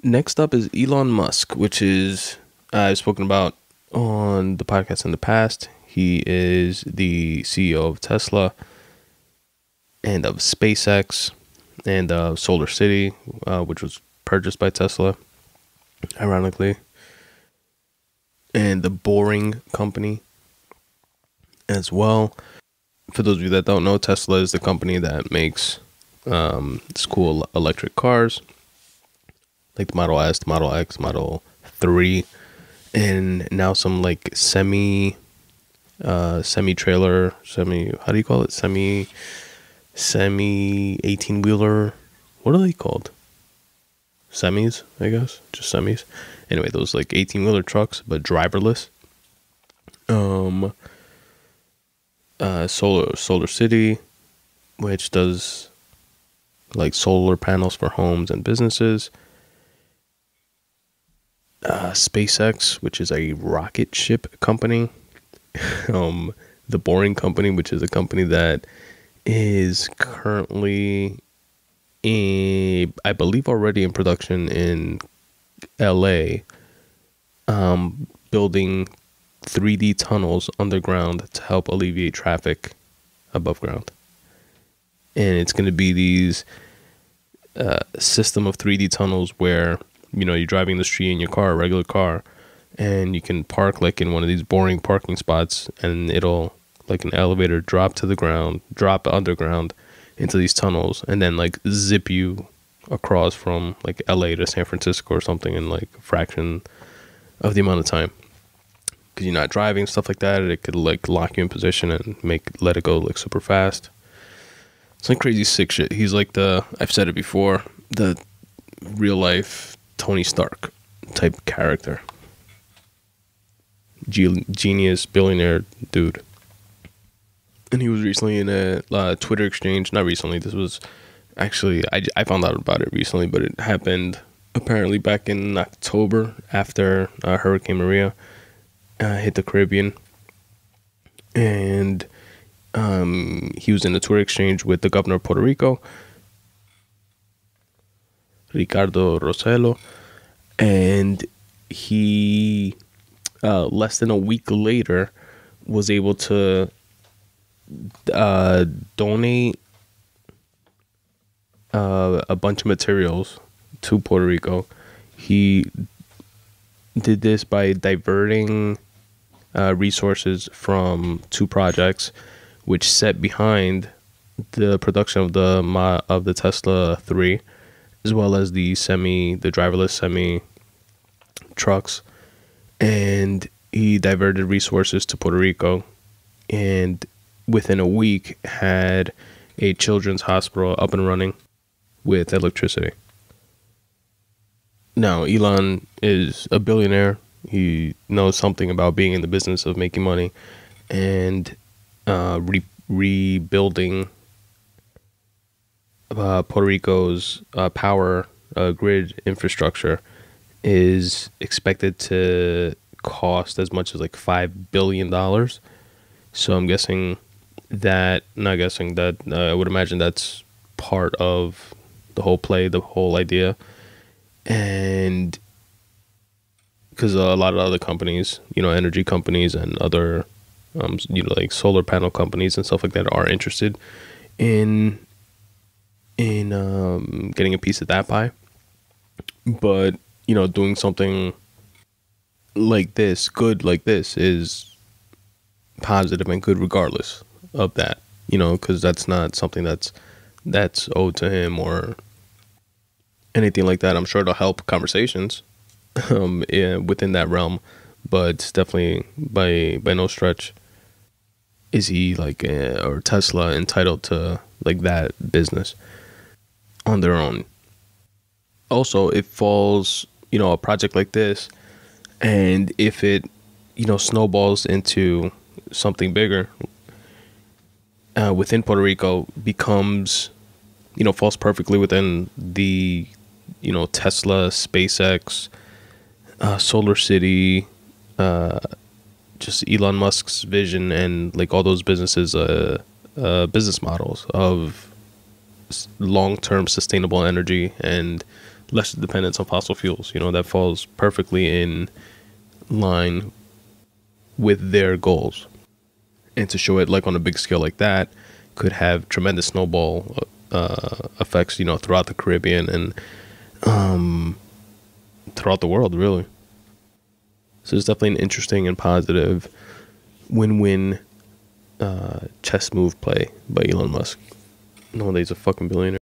Next up is Elon Musk, which is I've spoken about on the podcast in the past. He is the CEO of Tesla and of SpaceX and of Solar City, which was purchased by Tesla, ironically, and the Boring Company as well. For those of you that don't know, Tesla is the company that makes cool electric cars, like the Model S, the Model X, Model 3, and now some like semi-trailer, how do you call it? Semi 18-wheeler. What are they called? Semis, I guess. Just semis. Anyway, those like 18-wheeler trucks, but driverless. Solar City, which does like solar panels for homes and businesses. SpaceX, which is a rocket ship company. The Boring Company, which is a company that is currently I believe already in production in LA, building 3D tunnels underground to help alleviate traffic above ground. And it's going to be these system of 3D tunnels where, you're driving the street in your car, a regular car, and you can park like in one of these boring parking spots, and it'll, like an elevator, drop underground into these tunnels, and then like zip you across from like LA to San Francisco or something in like a fraction of the amount of time. Because you're not driving, stuff like that. It could like lock you in position and let it go like super fast. It's like crazy sick shit. He's like I've said it before, the real life Tony Stark type character. Genius, billionaire dude. And he was recently in a Twitter exchange. Not recently. This was actually, I found out about it recently, but it happened apparently back in October after Hurricane Maria hit the Caribbean. And he was in a Twitter exchange with the governor of Puerto Rico, Ricardo Rossello. And he, less than a week later, was able to donate a bunch of materials to Puerto Rico. He did this by diverting resources from two projects which set behind the production of the Tesla 3, as well as the driverless semi trucks. And he diverted resources to Puerto Rico, and within a week had a children's hospital up and running with electricity. Now, Elon is a billionaire. He knows something about being in the business of making money, and rebuilding Puerto Rico's power grid infrastructure is expected to cost as much as like $5 billion. So I'm guessing that, I would imagine that's part of the whole play, the whole idea. And because a lot of other companies, energy companies and other, like solar panel companies and stuff like that are interested in getting a piece of that pie. But, doing something like this, good like this, is positive and good regardless of that, because that's not something that's owed to him or anything like that. I'm sure it'll help conversations within that realm, but it's definitely by no stretch is he or Tesla entitled to like that business on their own. Also, it falls, a project like this, and if it, snowballs into something bigger within Puerto Rico, becomes, falls perfectly within the, Tesla, SpaceX, Solar City, just Elon Musk's vision, and like all those businesses, business models of long-term sustainable energy and less dependence on fossil fuels. That falls perfectly in line with their goals. And to show it like on a big scale like that could have tremendous snowball effects, throughout the Caribbean and throughout the world, really. So it's definitely an interesting and positive win-win chess move play by Elon Musk. No, he's a fucking billionaire.